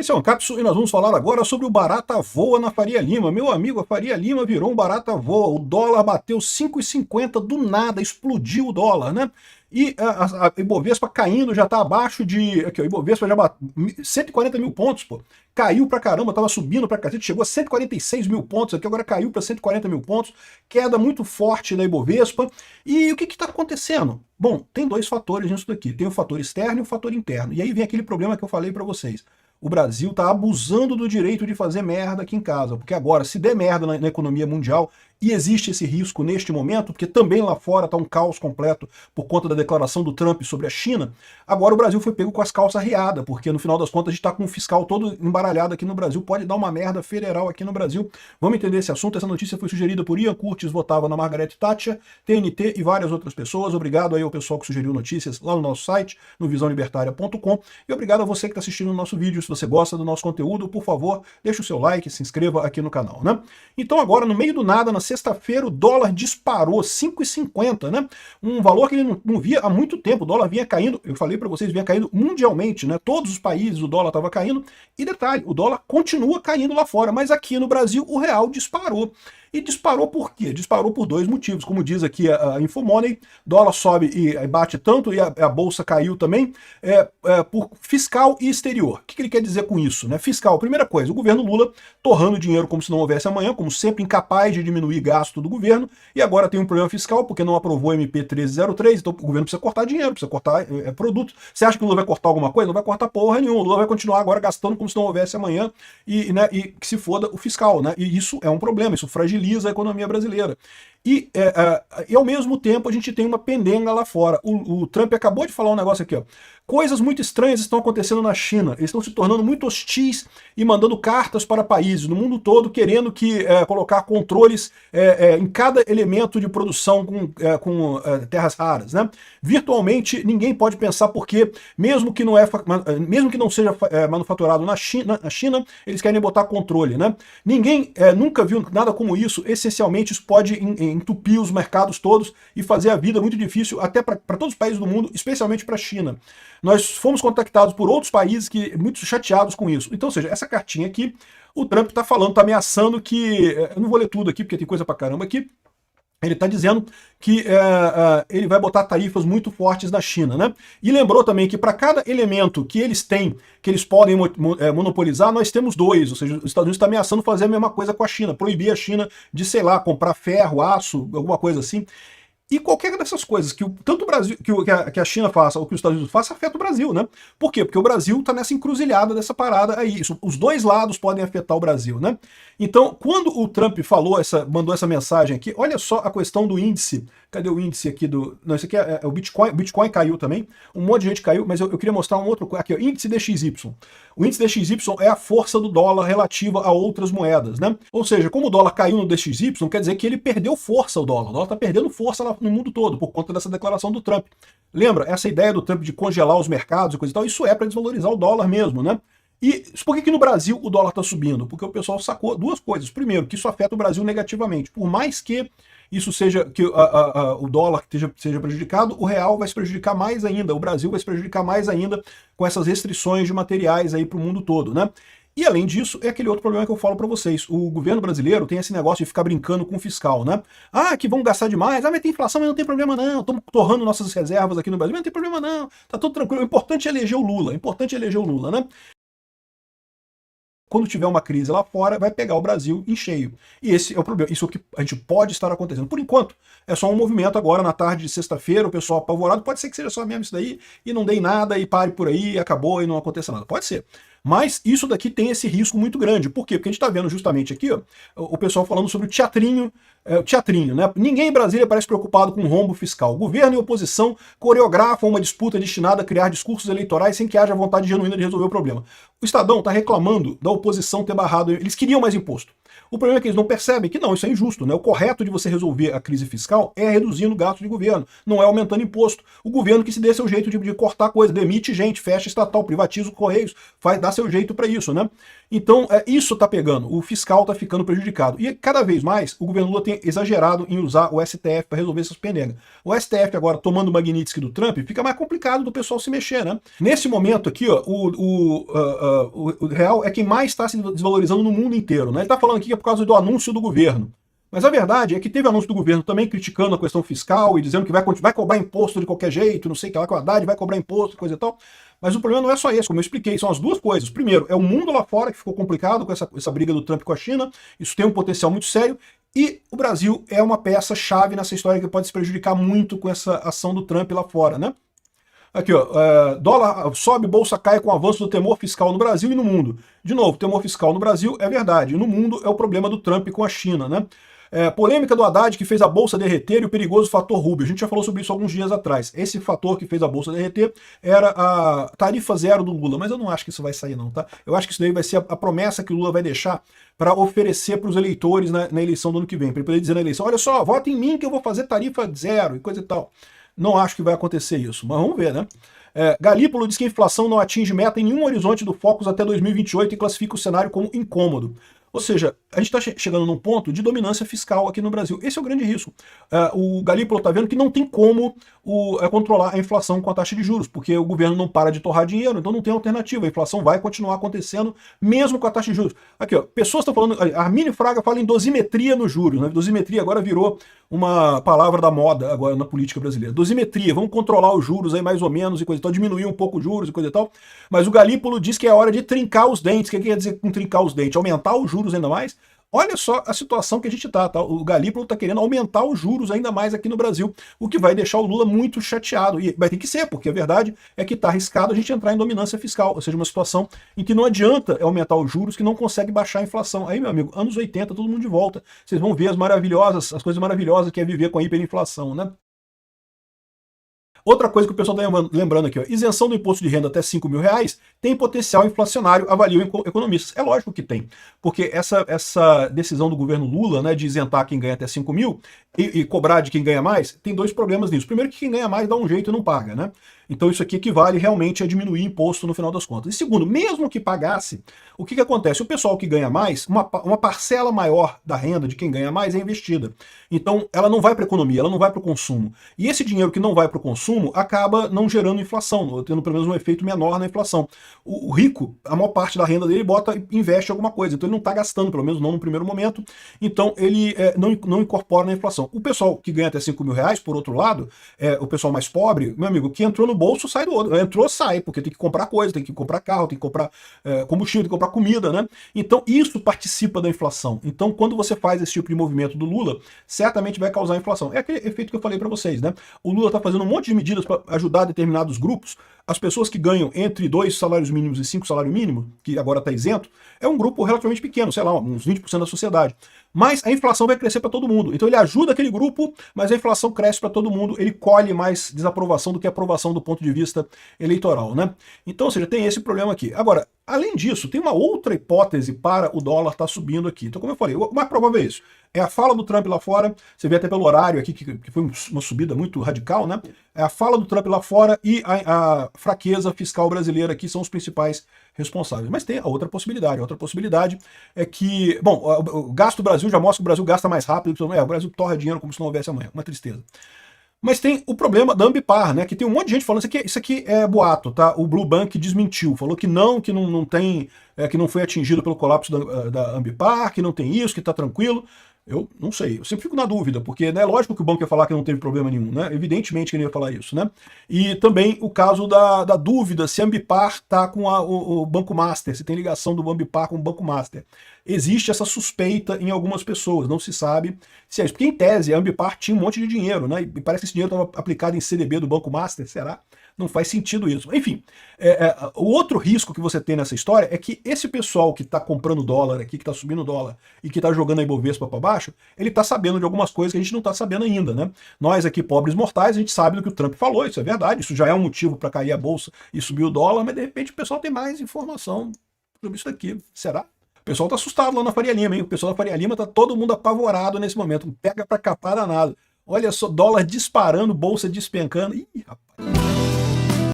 Esse é um Capsu e nós vamos falar agora sobre o barata voa na Faria Lima. Meu amigo, a Faria Lima virou um barata voa. O dólar bateu 5,50 do nada, explodiu o dólar, né? E a Ibovespa caindo, já está abaixo de... Aqui, o Ibovespa já bateu 140 mil pontos, pô. Caiu pra caramba, estava subindo pra cacete, chegou a 146 mil pontos aqui, agora caiu para 140 mil pontos. Queda muito forte da Ibovespa. E o que está acontecendo? Bom, tem dois fatores nisso daqui. Tem o fator externo e o fator interno. E aí vem aquele problema que eu falei para vocês. O Brasil está abusando do direito de fazer merda aqui em casa, porque agora, se der merda na economia mundial, e existe esse risco neste momento, porque também lá fora está um caos completo por conta da declaração do Trump sobre a China, agora o Brasil foi pego com as calças riadas, porque no final das contas a gente está com o fiscal todo embaralhado aqui no Brasil, pode dar uma merda federal aqui no Brasil. Vamos entender esse assunto. Essa notícia foi sugerida por Ian Curtis, votava na Margaret Thatcher, TNT e várias outras pessoas. Obrigado aí ao pessoal que sugeriu notícias lá no nosso site, no visãolibertaria.com, e obrigado a você que está assistindo o nosso vídeo. Se você gosta do nosso conteúdo, por favor, deixe o seu like, se inscreva aqui no canal, né? Então agora, no meio do nada, na sexta-feira, o dólar disparou 5,50, né? Um valor que ele não via há muito tempo. O dólar vinha caindo, eu falei para vocês, vinha caindo mundialmente, né? Todos os países o dólar estava caindo. E detalhe, o dólar continua caindo lá fora, mas aqui no Brasil o real disparou. E disparou por quê? Disparou por dois motivos. Como diz aqui a Infomoney, dólar sobe e bate tanto, e a bolsa caiu também, por fiscal e exterior. O que ele quer dizer com isso, né? Fiscal, primeira coisa, o governo Lula torrando dinheiro como se não houvesse amanhã, como sempre, incapaz de diminuir gasto do governo, e agora tem um problema fiscal porque não aprovou o MP 1303, então o governo precisa cortar dinheiro, precisa cortar produto. Você acha que o Lula vai cortar alguma coisa? Não vai cortar porra nenhuma. O Lula vai continuar agora gastando como se não houvesse amanhã, e que se foda o fiscal, né? E isso é um problema, isso fragiliza a economia brasileira. E ao mesmo tempo a gente tem uma pendenga lá fora. O Trump acabou de falar um negócio aqui, ó. Coisas muito estranhas estão acontecendo na China. Eles estão se tornando muito hostis e mandando cartas para países no mundo todo querendo colocar controles em cada elemento de produção com terras raras, né? Virtualmente ninguém pode pensar porque mesmo que não seja manufaturado na China, eles querem botar controle, né? Ninguém nunca viu nada como isso. Essencialmente isso pode entupir os mercados todos e fazer a vida muito difícil até para todos os países do mundo, especialmente para a China. Nós fomos contactados por outros países muito chateados com isso. Então, ou seja, essa cartinha aqui, o Trump está falando, está ameaçando que... Eu não vou ler tudo aqui, porque tem coisa pra caramba aqui. Ele está dizendo que ele vai botar tarifas muito fortes na China, né? E lembrou também que para cada elemento que eles têm, que eles podem monopolizar, nós temos dois. Ou seja, os Estados Unidos está ameaçando fazer a mesma coisa com a China, proibir a China de, sei lá, comprar ferro, aço, alguma coisa assim. E qualquer dessas coisas, que tanto o Brasil, que a China faça ou que os Estados Unidos façam, afeta o Brasil, né? Por quê? Porque o Brasil está nessa encruzilhada dessa parada aí. Os dois lados podem afetar o Brasil, né? Então, quando o Trump mandou essa mensagem aqui, olha só a questão do índice. Cadê o índice aqui do... Não, esse aqui é o Bitcoin. O Bitcoin caiu também. Um monte de gente caiu, mas eu queria mostrar um outro... Aqui, ó, índice DXY. O índice DXY é a força do dólar relativa a outras moedas, né? Ou seja, como o dólar caiu no DXY, quer dizer que ele perdeu força, o dólar. O dólar está perdendo força lá no mundo todo, por conta dessa declaração do Trump. Lembra, essa ideia do Trump de congelar os mercados e coisa e tal, isso é para desvalorizar o dólar mesmo, né? E por que no Brasil o dólar está subindo? Porque o pessoal sacou duas coisas. Primeiro, que isso afeta o Brasil negativamente. Por mais que isso seja, que o dólar seja prejudicado, o real vai se prejudicar mais ainda, o Brasil vai se prejudicar mais ainda com essas restrições de materiais aí para o mundo todo, né? E além disso, é aquele outro problema que eu falo para vocês. O governo brasileiro tem esse negócio de ficar brincando com o fiscal, né? Ah, que vão gastar demais. Ah, mas tem inflação, mas não tem problema não. Estamos torrando nossas reservas aqui no Brasil, mas não tem problema não. Tá tudo tranquilo. O importante é eleger o Lula. O importante é eleger o Lula, né? Quando tiver uma crise lá fora, vai pegar o Brasil em cheio. E esse é o problema. Isso é o que a gente pode estar acontecendo. Por enquanto, é só um movimento agora na tarde de sexta-feira, o pessoal apavorado. Pode ser que seja só mesmo isso daí, e não dê nada, e pare por aí, acabou, e não aconteça nada. Pode ser. Mas isso daqui tem esse risco muito grande. Por quê? Porque a gente está vendo justamente aqui, ó, o pessoal falando sobre o teatrinho, né? Ninguém em Brasília parece preocupado com o rombo fiscal. Governo e oposição coreografam uma disputa destinada a criar discursos eleitorais sem que haja vontade genuína de resolver o problema. O Estadão está reclamando da oposição ter barrado, eles queriam mais imposto. O problema é que eles não percebem que não, isso é injusto, né? O correto de você resolver a crise fiscal é reduzindo o gasto de governo, não é aumentando imposto. O governo que se dê seu jeito de cortar coisa, demite gente, fecha estatal, privatiza os Correios, dá seu jeito para isso, né? Então, isso tá pegando, o fiscal tá ficando prejudicado. E cada vez mais, o governo Lula tem exagerado em usar o STF para resolver essas penegas. O STF agora, tomando o Magnitsky do Trump, fica mais complicado do pessoal se mexer, né? Nesse momento aqui, ó, o real é quem mais está se desvalorizando no mundo inteiro, né? Ele tá falando aqui que é por causa do anúncio do governo. Mas a verdade é que teve anúncio do governo também criticando a questão fiscal e dizendo que vai cobrar imposto de qualquer jeito, não sei o que lá, que o Haddad vai cobrar imposto, coisa e tal. Mas o problema não é só esse, como eu expliquei, são as duas coisas. Primeiro, é o mundo lá fora que ficou complicado com essa briga do Trump com a China, isso tem um potencial muito sério, e o Brasil é uma peça-chave nessa história que pode se prejudicar muito com essa ação do Trump lá fora, né? Aqui, ó, dólar sobe, bolsa cai com o avanço do temor fiscal no Brasil e no mundo. De novo, temor fiscal no Brasil é verdade, e no mundo é o problema do Trump com a China, né? Polêmica do Haddad que fez a bolsa derreter e o perigoso fator Rubio. A gente já falou sobre isso alguns dias atrás. Esse fator que fez a bolsa derreter era a tarifa zero do Lula, mas eu não acho que isso vai sair não, tá? Eu acho que isso daí vai ser a promessa que o Lula vai deixar para oferecer para os eleitores na eleição do ano que vem, para ele poder dizer na eleição, olha só, vota em mim que eu vou fazer tarifa zero e coisa e tal. Não acho que vai acontecer isso, mas vamos ver, né? Galípolo diz que a inflação não atinge meta em nenhum horizonte do Focus até 2028 e classifica o cenário como incômodo. Ou seja, a gente está chegando num ponto de dominância fiscal aqui no Brasil. Esse é o grande risco. O Galípolo está vendo que não tem como controlar a inflação com a taxa de juros, porque o governo não para de torrar dinheiro, então não tem alternativa. A inflação vai continuar acontecendo mesmo com a taxa de juros. Aqui, ó, pessoas estão falando, a Arminio Fraga fala em dosimetria nos juros, né? Dosimetria agora virou uma palavra da moda agora na política brasileira. Dosimetria, vamos controlar os juros aí mais ou menos e coisa e tal, diminuir um pouco os juros e coisa e tal. Mas o Galípolo diz que é hora de trincar os dentes. O que quer dizer com trincar os dentes? Aumentar os juros ainda mais? Olha só a situação que a gente tá? O Galípolo está querendo aumentar os juros ainda mais aqui no Brasil, o que vai deixar o Lula muito chateado. E vai ter que ser, porque a verdade é que está arriscado a gente entrar em dominância fiscal, ou seja, uma situação em que não adianta aumentar os juros, que não consegue baixar a inflação. Aí, meu amigo, anos 80, todo mundo de volta. Vocês vão ver as coisas maravilhosas que é viver com a hiperinflação, né? Outra coisa que o pessoal está lembrando aqui, ó, isenção do imposto de renda até R$5.000 tem potencial inflacionário, avaliam economistas. É lógico que tem, porque essa decisão do governo Lula, né, de isentar quem ganha até 5 mil e cobrar de quem ganha mais, tem dois problemas nisso. Primeiro que quem ganha mais dá um jeito e não paga, né? Então isso aqui equivale realmente a diminuir imposto no final das contas. E segundo, mesmo que pagasse, o que acontece? O pessoal que ganha mais, uma parcela maior da renda de quem ganha mais é investida. Então ela não vai para a economia, ela não vai para o consumo. E esse dinheiro que não vai para o consumo acaba não gerando inflação, tendo pelo menos um efeito menor na inflação. O rico, a maior parte da renda dele investe em alguma coisa, então ele não está gastando, pelo menos não no primeiro momento, então ele não incorpora na inflação. O pessoal que ganha até R$5.000, por outro lado, o pessoal mais pobre, meu amigo, que entrou no bolso sai do outro. Entrou, sai, porque tem que comprar coisa, tem que comprar carro, tem que comprar combustível, tem que comprar comida, né? Então isso participa da inflação. Então quando você faz esse tipo de movimento do Lula, certamente vai causar inflação. É aquele efeito que eu falei para vocês, né? O Lula está fazendo um monte de medidas para ajudar determinados grupos. As pessoas que ganham entre 2 salários mínimos e 5 salários mínimos, que agora está isento, é um grupo relativamente pequeno, sei lá, uns 20% da sociedade. Mas a inflação vai crescer para todo mundo. Então ele ajuda aquele grupo, mas a inflação cresce para todo mundo, ele colhe mais desaprovação do que aprovação do ponto de vista eleitoral, né? Então, ou seja, tem esse problema aqui. Agora, além disso, tem uma outra hipótese para o dólar estar subindo aqui. Então, como eu falei, o mais provável é isso. É a fala do Trump lá fora, você vê até pelo horário aqui, que foi uma subida muito radical, né? É a fala do Trump lá fora e a fraqueza fiscal brasileira aqui são os principais responsáveis. Mas tem a outra possibilidade. A outra possibilidade é que, bom, o gasto do Brasil já mostra que o Brasil gasta mais rápido, o Brasil torra dinheiro como se não houvesse amanhã. Uma tristeza. Mas tem o problema da Ambipar, né? Que tem um monte de gente falando isso aqui é boato, tá? O Blue Bank desmentiu, falou que não tem, que não foi atingido pelo colapso da Ambipar, que não tem isso, que tá tranquilo. Eu não sei, eu sempre fico na dúvida, porque é lógico que o banco ia falar que não teve problema nenhum, né? Evidentemente que ele ia falar isso, né? E também o caso da dúvida se a Ambipar está com o Banco Master, se tem ligação do Ambipar com o Banco Master. Existe essa suspeita em algumas pessoas, não se sabe se é isso. Porque em tese a Ambipar tinha um monte de dinheiro, né? E parece que esse dinheiro estava aplicado em CDB do Banco Master, será? Não faz sentido isso. Enfim, o outro risco que você tem nessa história é que esse pessoal que está comprando dólar aqui, que está subindo dólar e que está jogando a Ibovespa para baixo, ele está sabendo de algumas coisas que a gente não está sabendo ainda, né? Nós aqui, pobres mortais, a gente sabe do que o Trump falou, isso é verdade, isso já é um motivo para cair a bolsa e subir o dólar, mas de repente o pessoal tem mais informação sobre isso daqui. Será? O pessoal tá assustado lá na Faria Lima, hein? O pessoal da Faria Lima tá todo mundo apavorado nesse momento. Pega pra capar danado. Olha só, dólar disparando, bolsa despencando. Ih, rapaz.